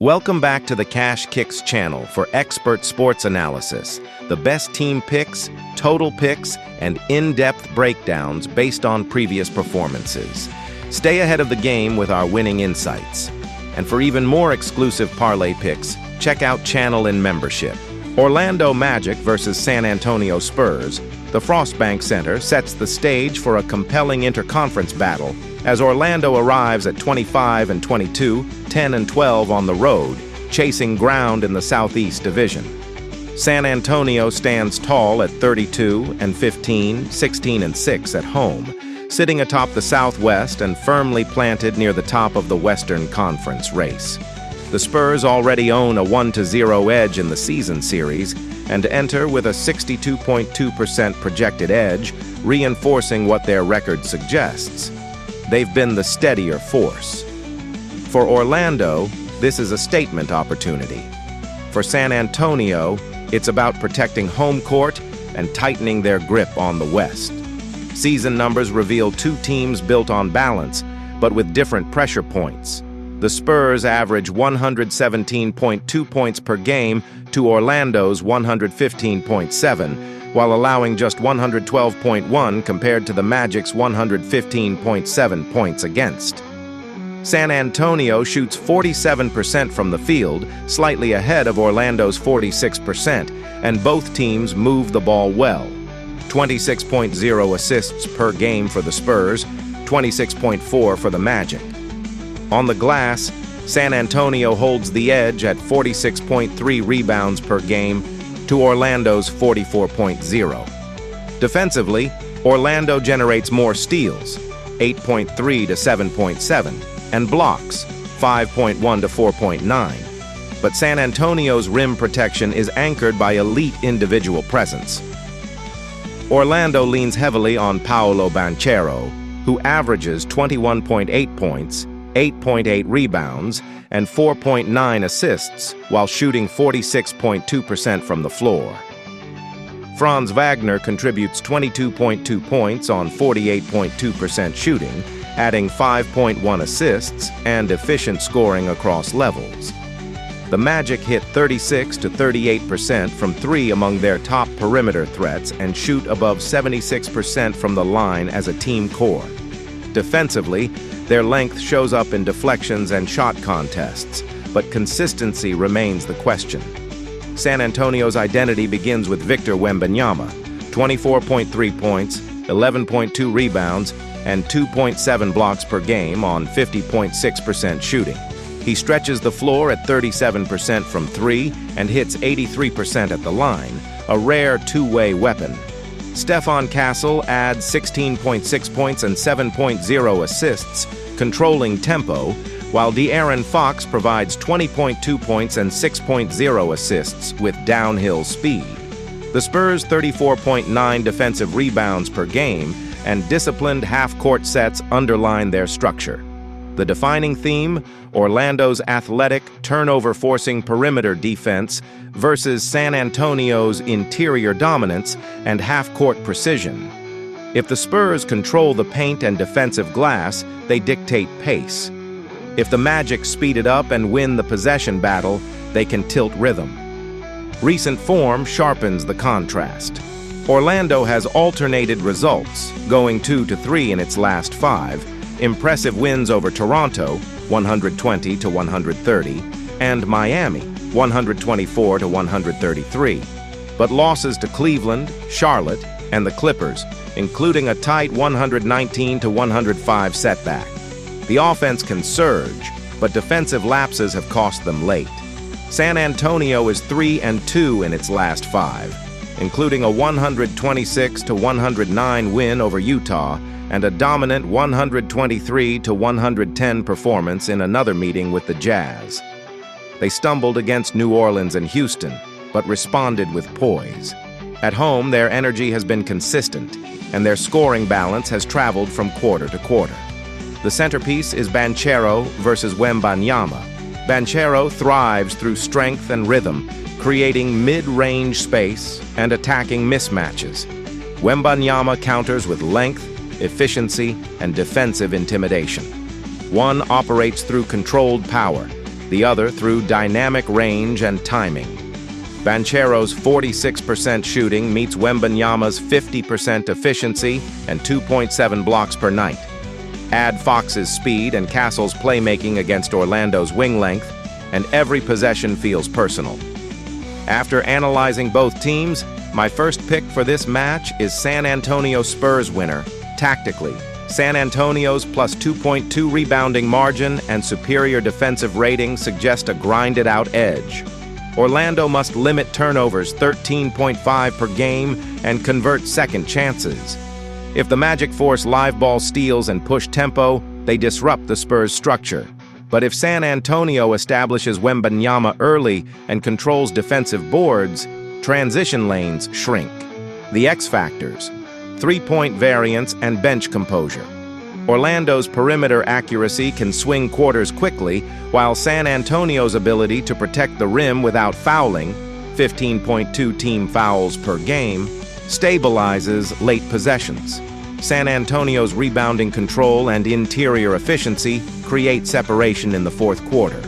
Welcome back to the Cash Kicks channel for expert sports analysis, the best team picks, total picks, and in-depth breakdowns based on previous performances. Stay ahead of the game with our winning insights. And for even more exclusive parlay picks, check out Channel and Membership. Orlando Magic versus San Antonio Spurs. The Frostbank Center sets the stage for a compelling interconference battle as Orlando arrives at 25-22, 10-12 on the road, chasing ground in the Southeast Division. San Antonio stands tall at 32-15, 16-6 at home, sitting atop the Southwest and firmly planted near the top of the Western Conference race. The Spurs already own a 1-0 edge in the season series and enter with a 62.2% projected edge, reinforcing what their record suggests. They've been the steadier force. For Orlando, this is a statement opportunity. For San Antonio, it's about protecting home court and tightening their grip on the West. Season numbers reveal two teams built on balance, but with different pressure points. The Spurs average 117.2 points per game to Orlando's 115.7, while allowing just 112.1 compared to the Magic's 115.7 points against. San Antonio shoots 47% from the field, slightly ahead of Orlando's 46%, and both teams move the ball well. 26.0 assists per game for the Spurs, 26.4 for the Magic. On the glass, San Antonio holds the edge at 46.3 rebounds per game to Orlando's 44.0. Defensively, Orlando generates more steals, 8.3 to 7.7, and blocks, 5.1 to 4.9. But San Antonio's rim protection is anchored by elite individual presence. Orlando leans heavily on Paolo Banchero, who averages 21.8 points, 8.8 rebounds, and 4.9 assists while shooting 46.2% from the floor. Franz Wagner contributes 22.2 points on 48.2% shooting, adding 5.1 assists and efficient scoring across levels. The Magic hit 36 to 38% from three among their top perimeter threats and shoot above 76% from the line as a team core. Defensively, their length shows up in deflections and shot contests, but consistency remains the question. San Antonio's identity begins with Victor Wembanyama, 24.3 points, 11.2 rebounds, and 2.7 blocks per game on 50.6% shooting. He stretches the floor at 37% from three and hits 83% at the line, a rare two-way weapon. Stephon Castle adds 16.6 points and 7.0 assists, controlling tempo, while De'Aaron Fox provides 20.2 points and 6.0 assists with downhill speed. The Spurs' 34.9 defensive rebounds per game and disciplined half-court sets underline their structure. The defining theme, Orlando's athletic, turnover-forcing perimeter defense versus San Antonio's interior dominance and half-court precision. If the Spurs control the paint and defensive glass, they dictate pace. If the Magic speed it up and win the possession battle, they can tilt rhythm. Recent form sharpens the contrast. Orlando has alternated results, going 2-3 in its last 5, impressive wins over Toronto, 120 to 130, and Miami, 124 to 133, but losses to Cleveland, Charlotte, and the Clippers, including a tight 119 to 105 setback. The offense can surge, but defensive lapses have cost them late. San Antonio is 3-2 in its last 5, including a 126 to 109 win over Utah and a dominant 123 to 110 performance in another meeting with the Jazz. They stumbled against New Orleans and Houston, but responded with poise. At home, their energy has been consistent, and their scoring balance has traveled from quarter to quarter. The centerpiece is Banchero versus Wembanyama. Banchero thrives through strength and rhythm, creating mid-range space and attacking mismatches. Wembanyama counters with length, efficiency, and defensive intimidation. One operates through controlled power, the other through dynamic range and timing. Banchero's 46% shooting meets Wembanyama's 50% efficiency and 2.7 blocks per night. Add Fox's speed and Castle's playmaking against Orlando's wing length, and every possession feels personal. After analyzing both teams, my first pick for this match is San Antonio Spurs winner, tactically. San Antonio's plus 2.2 rebounding margin and superior defensive rating suggest a grinded-out edge. Orlando must limit turnovers 13.5 per game and convert second chances. If the Magic force live ball steals and push tempo, they disrupt the Spurs' structure. But if San Antonio establishes Wembanyama early and controls defensive boards, transition lanes shrink. The X factors: three-point variance and bench composure. Orlando's perimeter accuracy can swing quarters quickly, while San Antonio's ability to protect the rim without fouling, 15.2 team fouls per game, stabilizes late possessions. San Antonio's rebounding control and interior efficiency create separation in the fourth quarter.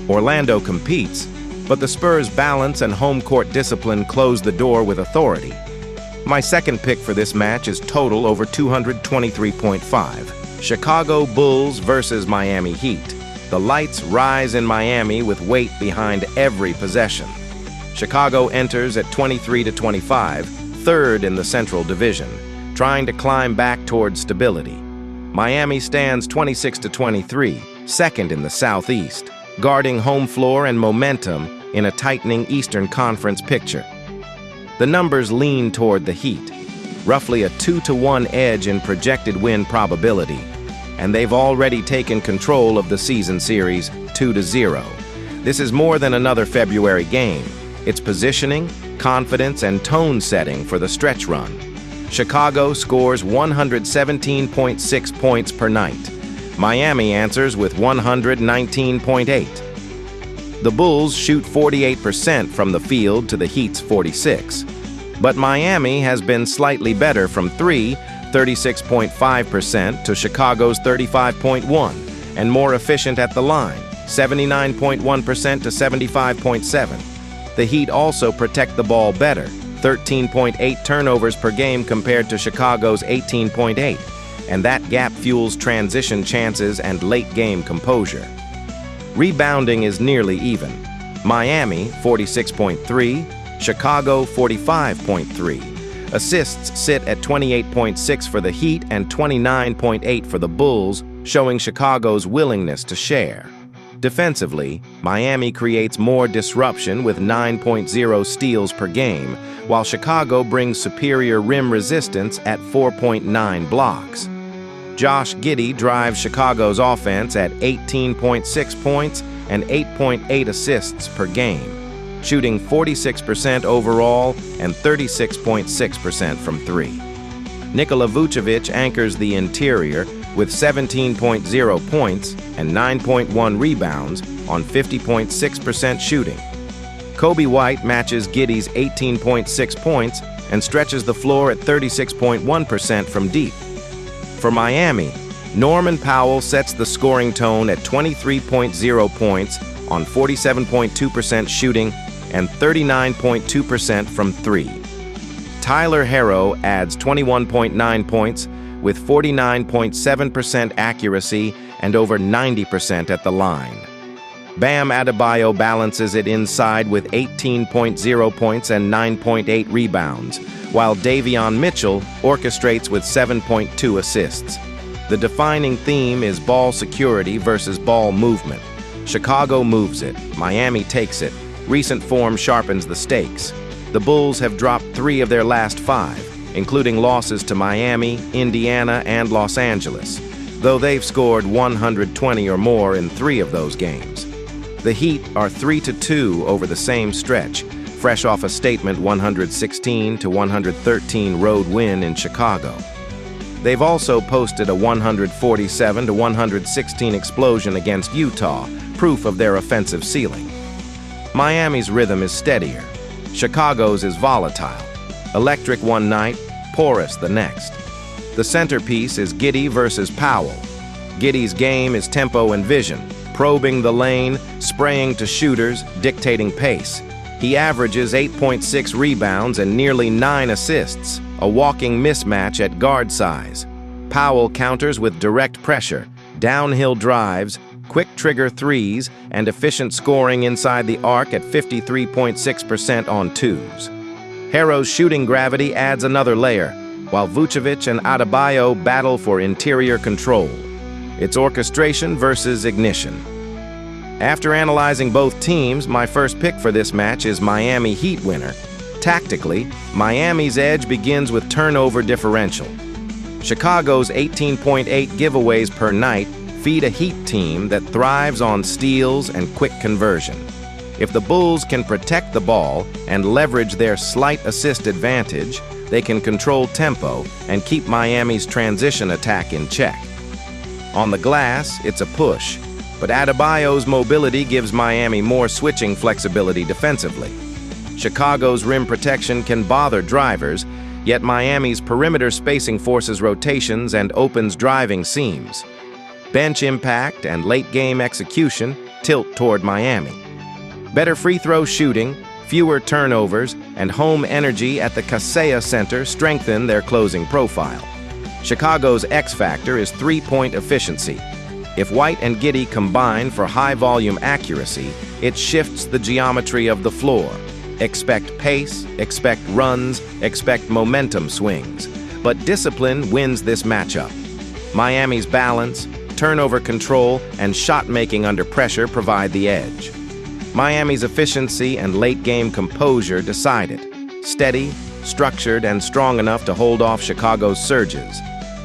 Orlando competes, but the Spurs' balance and home court discipline close the door with authority. My second pick for this match is total over 223.5. Chicago Bulls versus Miami Heat. The lights rise in Miami with weight behind every possession. Chicago enters at 23-25, third in the Central Division, trying to climb back towards stability. Miami stands 26-23, second in the Southeast, guarding home floor and momentum in a tightening Eastern Conference picture. The numbers lean toward the Heat, roughly a 2-to-1 edge in projected win probability, and they've already taken control of the season series 2-0. This is more than another February game. It's positioning, confidence, and tone setting for the stretch run. Chicago scores 117.6 points per night. Miami answers with 119.8. The Bulls shoot 48% from the field to the Heat's 46%. But Miami has been slightly better from three, 36.5% to Chicago's 35.1%, and more efficient at the line, 79.1% to 75.7%. The Heat also protect the ball better, 13.8 turnovers per game compared to Chicago's 18.8, and that gap fuels transition chances and late-game composure. Rebounding is nearly even. Miami, 46.3, Chicago, 45.3. Assists sit at 28.6 for the Heat and 29.8 for the Bulls, showing Chicago's willingness to share. Defensively, Miami creates more disruption with 9.0 steals per game, while Chicago brings superior rim resistance at 4.9 blocks. Josh Giddey drives Chicago's offense at 18.6 points and 8.8 assists per game, shooting 46% overall and 36.6% from three. Nikola Vucevic anchors the interior with 17.0 points and 9.1 rebounds on 50.6% shooting. Kobe White matches Giddey's 18.6 points and stretches the floor at 36.1% from deep. For Miami, Norman Powell sets the scoring tone at 23.0 points on 47.2% shooting and 39.2% from three. Tyler Herro adds 21.9 points with 49.7% accuracy and over 90% at the line. Bam Adebayo balances it inside with 18.0 points and 9.8 rebounds, while Davion Mitchell orchestrates with 7.2 assists. The defining theme is ball security versus ball movement. Chicago moves it, Miami takes it. Recent form sharpens the stakes. The Bulls have dropped 3 of their last 5, including losses to Miami, Indiana, and Los Angeles, though they've scored 120 or more in 3 of those games. The Heat are 3-2 over the same stretch, fresh off a statement 116-113 road win in Chicago. They've also posted a 147-116 explosion against Utah, proof of their offensive ceiling. Miami's rhythm is steadier. Chicago's is volatile. Electric one night, porous the next. The centerpiece is Giddey versus Powell. Giddey's game is tempo and vision. probing the lane, spraying to shooters, dictating pace. He averages 8.6 rebounds and nearly 9 assists, a walking mismatch at guard size. Powell counters with direct pressure, downhill drives, quick trigger threes, and efficient scoring inside the arc at 53.6% on twos. Herro's shooting gravity adds another layer, while Vucevic and Adebayo battle for interior control. It's orchestration versus ignition. After analyzing both teams, my first pick for this match is Miami Heat winner. Tactically, Miami's edge begins with turnover differential. Chicago's 18.8 giveaways per night feed a Heat team that thrives on steals and quick conversion. If the Bulls can protect the ball and leverage their slight assist advantage, they can control tempo and keep Miami's transition attack in check. On the glass, it's a push, but Adebayo's mobility gives Miami more switching flexibility defensively. Chicago's rim protection can bother drivers, yet Miami's perimeter spacing forces rotations and opens driving seams. Bench impact and late-game execution tilt toward Miami. Better free throw shooting, fewer turnovers, and home energy at the Kaseya Center strengthen their closing profile. Chicago's X factor is three-point efficiency. If White and Giddey combine for high-volume accuracy, it shifts the geometry of the floor. Expect pace, expect runs, expect momentum swings. But discipline wins this matchup. Miami's balance, turnover control, and shot-making under pressure provide the edge. Miami's efficiency and late-game composure decide it. Steady, structured, and strong enough to hold off Chicago's surges.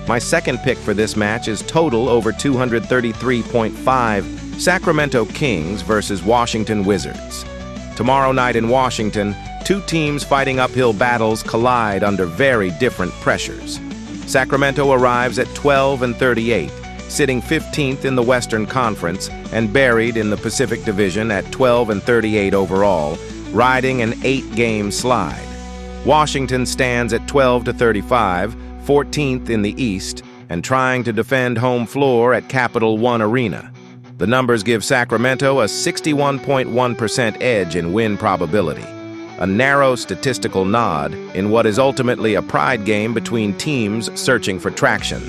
My second pick for this match is total over 233.5 Sacramento Kings versus Washington Wizards. Tomorrow night in Washington, two teams fighting uphill battles collide under very different pressures. Sacramento arrives at 12-38, sitting 15th in the Western Conference and buried in the Pacific Division at 12-38 overall, riding an 8-game slide. Washington stands at 12-35, 14th in the East, and trying to defend home floor at Capital One Arena. The numbers give Sacramento a 61.1% edge in win probability, a narrow statistical nod in what is ultimately a pride game between teams searching for traction.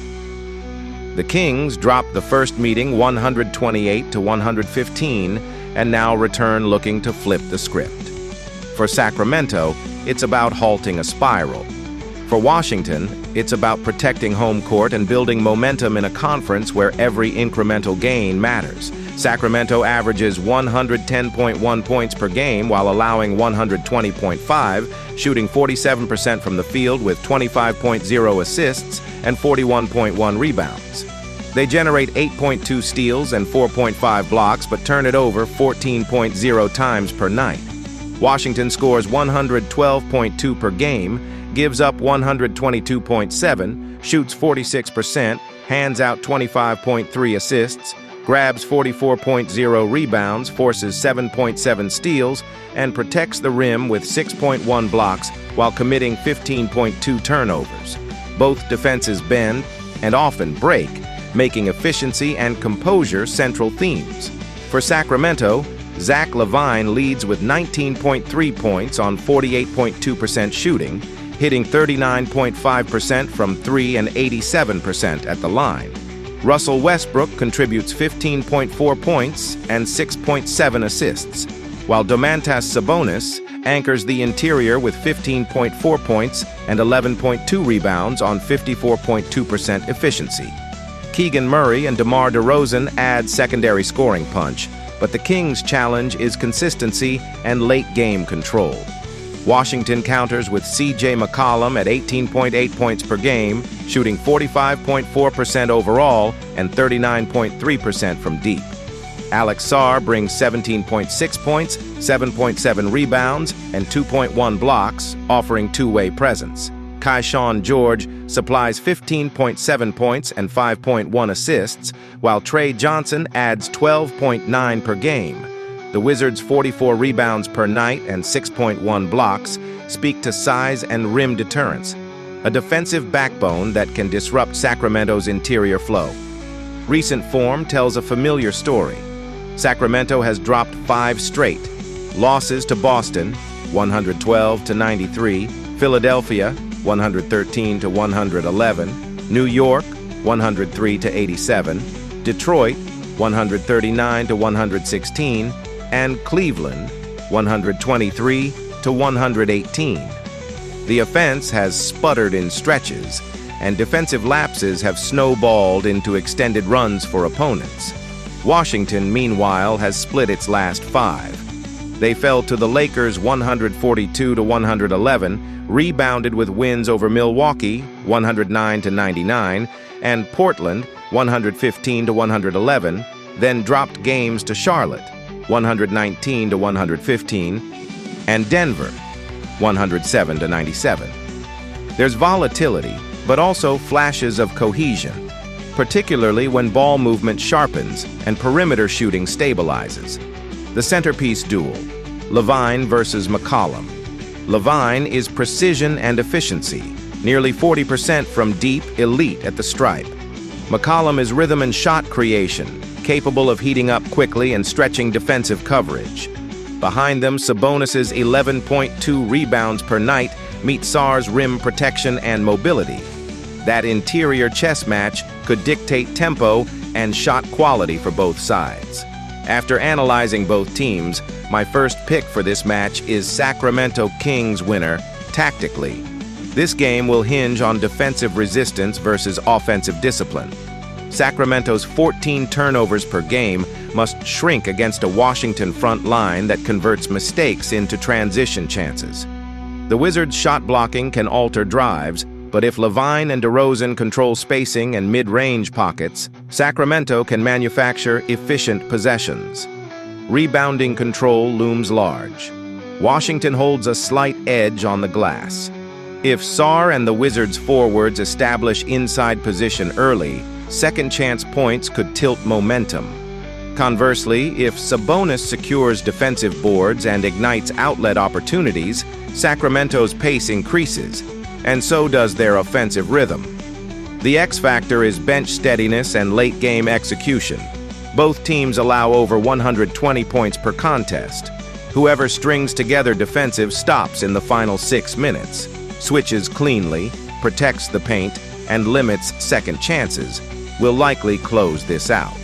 The Kings dropped the first meeting 128-115 and now return looking to flip the script. For Sacramento, it's about halting a spiral. For Washington, it's about protecting home court and building momentum in a conference where every incremental gain matters. Sacramento averages 110.1 points per game while allowing 120.5, shooting 47% from the field with 25.0 assists and 41.1 rebounds. They generate 8.2 steals and 4.5 blocks, but turn it over 14.0 times per night. Washington scores 112.2 per game, gives up 122.7, shoots 46%, hands out 25.3 assists, grabs 44.0 rebounds, forces 7.7 steals, and protects the rim with 6.1 blocks while committing 15.2 turnovers. Both defenses bend and often break, making efficiency and composure central themes. For Sacramento, Zach LaVine leads with 19.3 points on 48.2% shooting, hitting 39.5% from 3 and 87% at the line. Russell Westbrook contributes 15.4 points and 6.7 assists, while Domantas Sabonis anchors the interior with 15.4 points and 11.2 rebounds on 54.2% efficiency. Keegan Murray and DeMar DeRozan add secondary scoring punch, but the Kings' challenge is consistency and late-game control. Washington counters with C.J. McCollum at 18.8 points per game, shooting 45.4% overall and 39.3% from deep. Alex Sarr brings 17.6 points, 7.7 rebounds, and 2.1 blocks, offering two-way presence. Keyshawn George supplies 15.7 points and 5.1 assists, while Trey Johnson adds 12.9 per game. The Wizards' 44 rebounds per night and 6.1 blocks speak to size and rim deterrence, a defensive backbone that can disrupt Sacramento's interior flow. Recent form tells a familiar story. Sacramento has dropped 5 straight. Losses to Boston, 112-93, Philadelphia, 113-111, New York, 103-87, Detroit, 139-116, and Cleveland, 123-118. The offense has sputtered in stretches, and defensive lapses have snowballed into extended runs for opponents. Washington, meanwhile, has split its last 5. They fell to the Lakers 142-111, rebounded with wins over Milwaukee 109-99 and Portland 115-111, then dropped games to Charlotte 119-115 and Denver 107-97. There's volatility, but also flashes of cohesion, particularly when ball movement sharpens and perimeter shooting stabilizes. The centerpiece duel, Levine versus McCollum. Levine is precision and efficiency, nearly 40% from deep, elite at the stripe. McCollum is rhythm and shot creation, capable of heating up quickly and stretching defensive coverage. Behind them, Sabonis's 11.2 rebounds per night meet Sarr's rim protection and mobility. That interior chess match could dictate tempo and shot quality for both sides. After analyzing both teams, my first pick for this match is Sacramento Kings winner, tactically. This game will hinge on defensive resistance versus offensive discipline. Sacramento's 14 turnovers per game must shrink against a Washington front line that converts mistakes into transition chances. The Wizards' shot blocking can alter drives, but if Levine and DeRozan control spacing and mid-range pockets, Sacramento can manufacture efficient possessions. Rebounding control looms large. Washington holds a slight edge on the glass. If Sarr and the Wizards' forwards establish inside position early, second-chance points could tilt momentum. Conversely, if Sabonis secures defensive boards and ignites outlet opportunities, Sacramento's pace increases, and so does their offensive rhythm. The X factor is bench steadiness and late-game execution. Both teams allow over 120 points per contest. Whoever strings together defensive stops in the final 6 minutes, switches cleanly, protects the paint, and limits second chances, will likely close this out.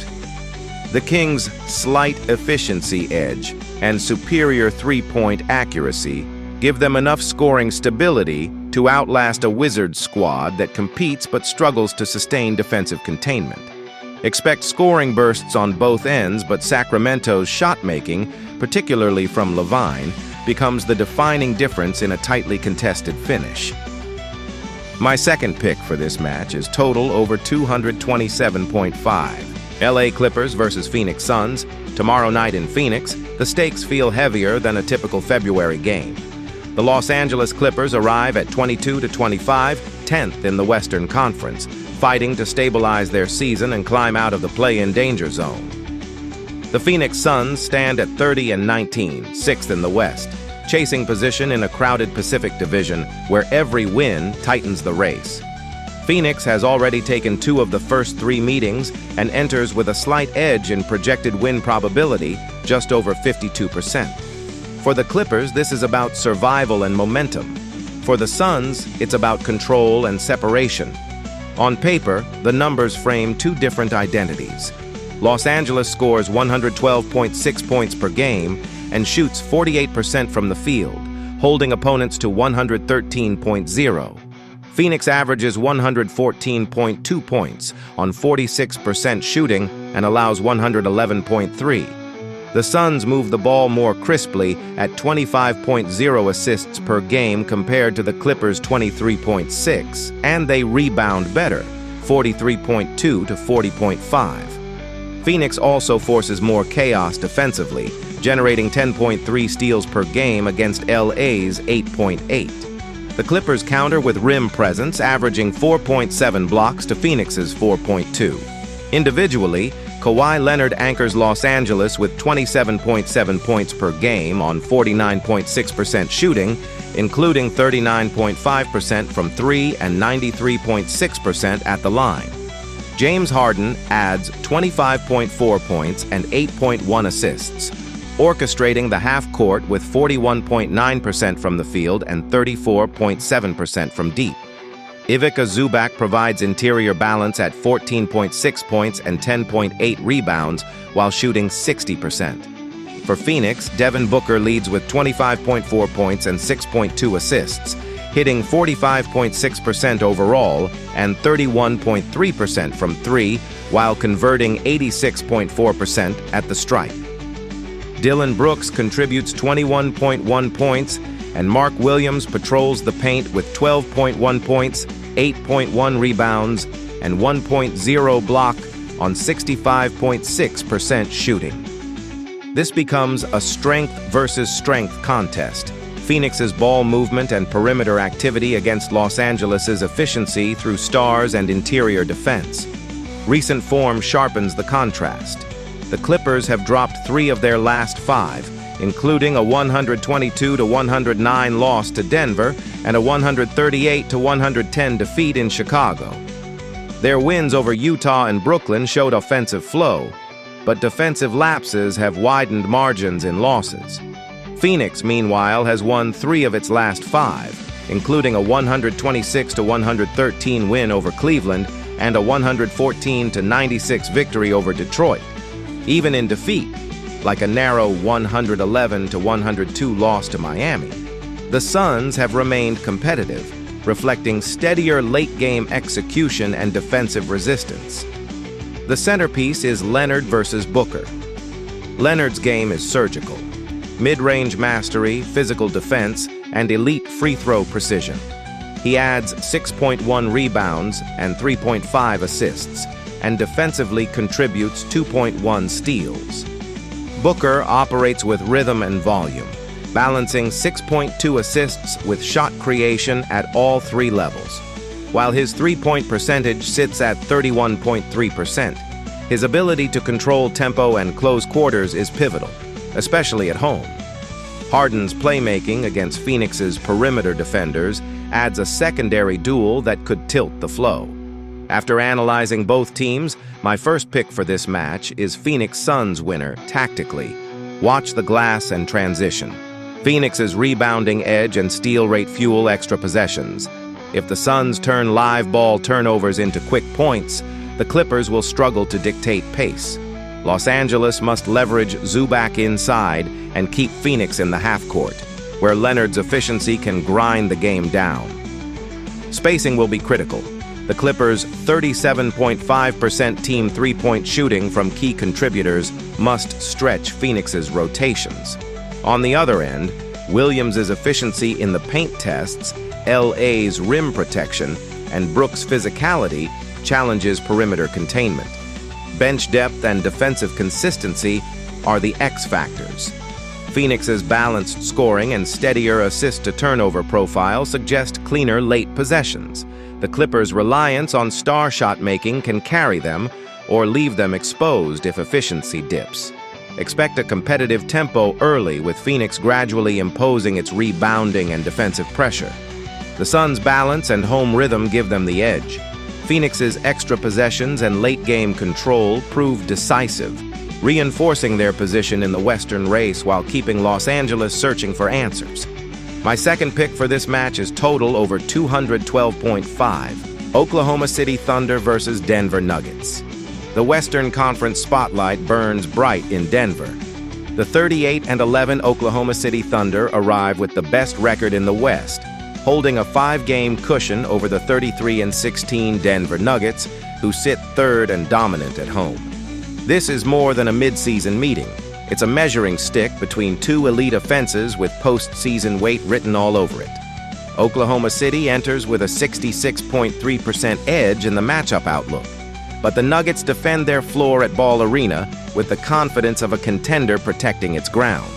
The Kings' slight efficiency edge and superior three-point accuracy give them enough scoring stability to outlast a Wizards squad that competes but struggles to sustain defensive containment. Expect scoring bursts on both ends, but Sacramento's shot-making, particularly from Levine, becomes the defining difference in a tightly contested finish. My second pick for this match is total over 227.5. LA Clippers versus Phoenix Suns. Tomorrow night in Phoenix, the stakes feel heavier than a typical February game. The Los Angeles Clippers arrive at 22-25, 10th in the Western Conference, fighting to stabilize their season and climb out of the play-in danger zone. The Phoenix Suns stand at 30-19, 6th in the West, chasing position in a crowded Pacific Division where every win tightens the race. Phoenix has already taken 2 of the first 3 meetings and enters with a slight edge in projected win probability, just over 52%. For the Clippers, this is about survival and momentum. For the Suns, it's about control and separation. On paper, the numbers frame 2 different identities. Los Angeles scores 112.6 points per game and shoots 48% from the field, holding opponents to 113.0. Phoenix averages 114.2 points on 46% shooting and allows 111.3. The Suns move the ball more crisply at 25.0 assists per game compared to the Clippers' 23.6, and they rebound better, 43.2 to 40.5. Phoenix also forces more chaos defensively, generating 10.3 steals per game against LA's 8.8. The Clippers counter with rim presence, averaging 4.7 blocks to Phoenix's 4.2. Individually, Kawhi Leonard anchors Los Angeles with 27.7 points per game on 49.6% shooting, including 39.5% from 3 and 93.6% at the line. James Harden adds 25.4 points and 8.1 assists, orchestrating the half court with 41.9% from the field and 34.7% from deep. Ivica Zubac provides interior balance at 14.6 points and 10.8 rebounds while shooting 60%. For Phoenix, Devin Booker leads with 25.4 points and 6.2 assists, hitting 45.6% overall and 31.3% from three, while converting 86.4% at the stripe. Dillon Brooks contributes 21.1 points, and Mark Williams patrols the paint with 12.1 points, 8.1 rebounds, and 1.0 block on 65.6% shooting. This becomes a strength versus strength contest. Phoenix's ball movement and perimeter activity against Los Angeles's efficiency through stars and interior defense. Recent form sharpens the contrast. The Clippers have dropped 3 of their last 5, including a 122-109 loss to Denver and a 138-110 defeat in Chicago. Their wins over Utah and Brooklyn showed offensive flow, but defensive lapses have widened margins in losses. Phoenix, meanwhile, has won 3 of its last 5, including a 126-113 win over Cleveland and a 114-96 victory over Detroit. Even in defeat, like a narrow 111-102 loss to Miami, the Suns have remained competitive, reflecting steadier late-game execution and defensive resistance. The centerpiece is Leonard versus Booker. Leonard's game is surgical. Mid-range mastery, physical defense, and elite free-throw precision. He adds 6.1 rebounds and 3.5 assists, and defensively contributes 2.1 steals. Booker operates with rhythm and volume, balancing 6.2 assists with shot creation at all 3 levels. While his three-point percentage sits at 31.3%, his ability to control tempo and close quarters is pivotal, especially at home. Harden's playmaking against Phoenix's perimeter defenders adds a secondary duel that could tilt the flow. After analyzing both teams, my first pick for this match is Phoenix Suns winner tactically. Watch the glass and transition. Phoenix's rebounding edge and steal rate fuel extra possessions. If the Suns turn live ball turnovers into quick points, the Clippers will struggle to dictate pace. Los Angeles must leverage Zubac inside and keep Phoenix in the half court, where Leonard's efficiency can grind the game down. Spacing will be critical. The Clippers' 37.5% team three-point shooting from key contributors must stretch Phoenix's rotations. On the other end, Williams' efficiency in the paint tests, LA's rim protection, and Brooks' physicality challenges perimeter containment. Bench depth and defensive consistency are the X factors. Phoenix's balanced scoring and steadier assist-to-turnover profile suggest cleaner late possessions. The Clippers' reliance on star shot-making can carry them or leave them exposed if efficiency dips. Expect a competitive tempo early, with Phoenix gradually imposing its rebounding and defensive pressure. The Suns' balance and home rhythm give them the edge. Phoenix's extra possessions and late-game control prove decisive, reinforcing their position in the Western race while keeping Los Angeles searching for answers. My second pick for this match is total over 212.5, Oklahoma City Thunder versus Denver Nuggets. The Western Conference spotlight burns bright in Denver. The 38-11 Oklahoma City Thunder arrive with the best record in the West, holding a 5-game cushion over the 33-16 Denver Nuggets, who sit third and dominant at home. This is more than a mid-season meeting. It's a measuring stick between 2 elite offenses with postseason weight written all over it. Oklahoma City enters with a 66.3% edge in the matchup outlook, but the Nuggets defend their floor at Ball Arena with the confidence of a contender protecting its ground.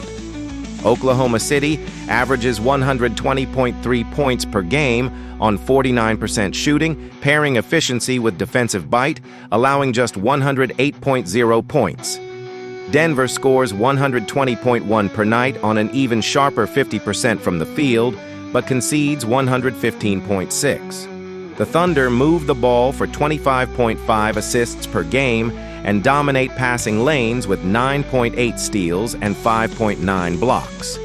Oklahoma City averages 120.3 points per game on 49% shooting, pairing efficiency with defensive bite, allowing just 108.0 points. Denver scores 120.1 per night on an even sharper 50% from the field, but concedes 115.6. The Thunder move the ball for 25.5 assists per game and dominate passing lanes with 9.8 steals and 5.9 blocks.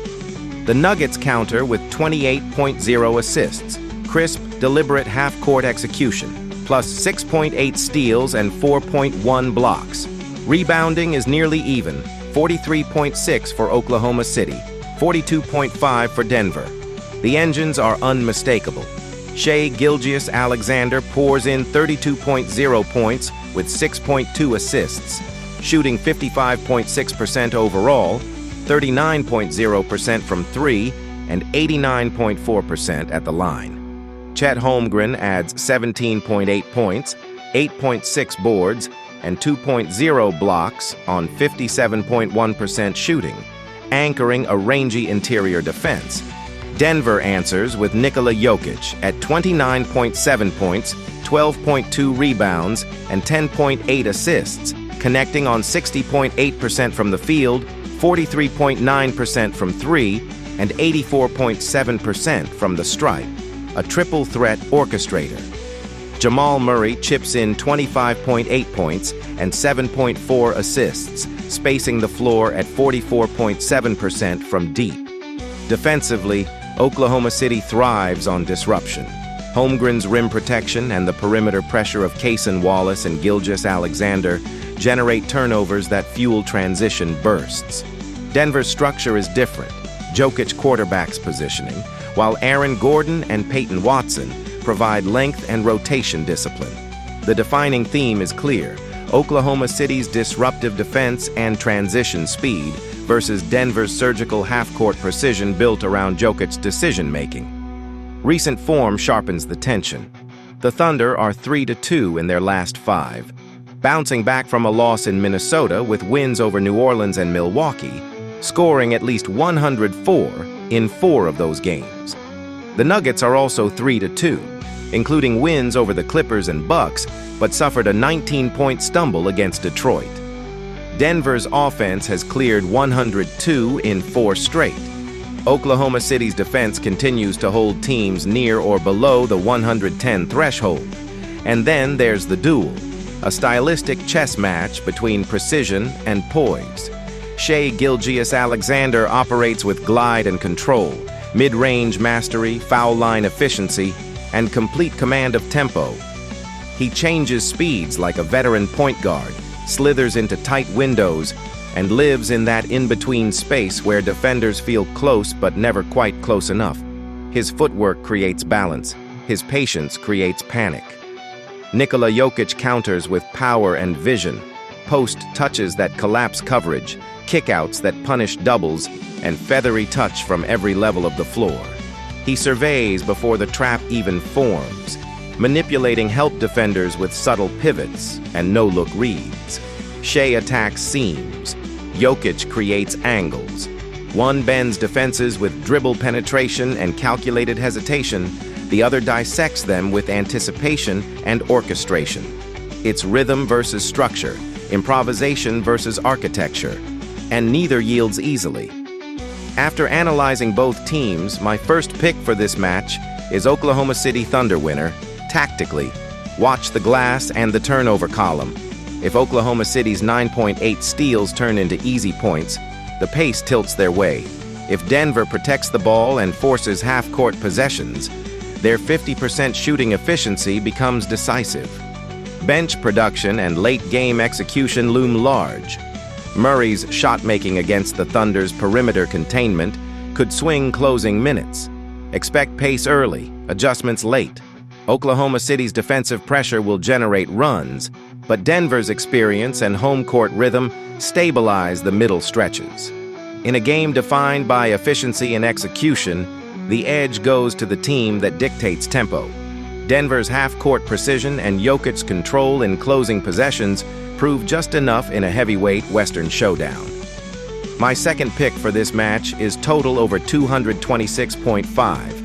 The Nuggets counter with 28.0 assists, crisp, deliberate half-court execution, plus 6.8 steals and 4.1 blocks. Rebounding is nearly even, 43.6 for Oklahoma City, 42.5 for Denver. The engines are unmistakable. Shai Gilgeous-Alexander pours in 32.0 points with 6.2 assists, shooting 55.6% overall, 39.0% from three, and 89.4% at the line. Chet Holmgren adds 17.8 points, 8.6 boards, and 2.0 blocks on 57.1% shooting, anchoring a rangy interior defense. Denver answers with Nikola Jokic at 29.7 points, 12.2 rebounds, and 10.8 assists, connecting on 60.8% from the field, 43.9% from three, and 84.7% from the stripe. A triple threat orchestrator. Jamal Murray chips in 25.8 points and 7.4 assists, spacing the floor at 44.7% from deep. Defensively, Oklahoma City thrives on disruption. Holmgren's rim protection and the perimeter pressure of Cason Wallace and Gilgeous-Alexander generate turnovers that fuel transition bursts. Denver's structure is different. Jokic quarterbacks positioning, while Aaron Gordon and Peyton Watson provide length and rotation discipline. The defining theme is clear: Oklahoma City's disruptive defense and transition speed versus Denver's surgical half-court precision built around Jokic's decision-making. Recent form sharpens the tension. The Thunder are 3-2 in their last 5, bouncing back from a loss in Minnesota with wins over New Orleans and Milwaukee, scoring at least 104 in 4 of those games. The Nuggets are also 3-2, including wins over the Clippers and Bucks, but suffered a 19-point stumble against Detroit. Denver's offense has cleared 102 in 4 straight. Oklahoma City's defense continues to hold teams near or below the 110 threshold. And then there's the duel, a stylistic chess match between precision and poise. Shai Gilgeous-Alexander operates with glide and control, mid-range mastery, foul line efficiency, and complete command of tempo. He changes speeds like a veteran point guard, slithers into tight windows, and lives in that in-between space where defenders feel close but never quite close enough. His footwork creates balance. His patience creates panic. Nikola Jokic counters with power and vision, post touches that collapse coverage, kickouts that punish doubles, and feathery touch from every level of the floor. He surveys before the trap even forms, manipulating help defenders with subtle pivots and no-look reads. Shai attacks seams. Jokic creates angles. One bends defenses with dribble penetration and calculated hesitation. The other dissects them with anticipation and orchestration. It's rhythm versus structure, improvisation versus architecture, and neither yields easily. After analyzing both teams, my first pick for this match is Oklahoma City Thunder winner. Tactically, watch the glass and the turnover column. If Oklahoma City's 9.8 steals turn into easy points, the pace tilts their way. If Denver protects the ball and forces half-court possessions, their 50% shooting efficiency becomes decisive. Bench production and late-game execution loom large. Murray's shot-making against the Thunder's perimeter containment could swing closing minutes. Expect pace early, adjustments late. Oklahoma City's defensive pressure will generate runs, but Denver's experience and home-court rhythm stabilize the middle stretches. In a game defined by efficiency and execution, the edge goes to the team that dictates tempo. Denver's half-court precision and Jokic's control in closing possessions prove just enough in a heavyweight Western showdown. My second pick for this match is total over 226.5.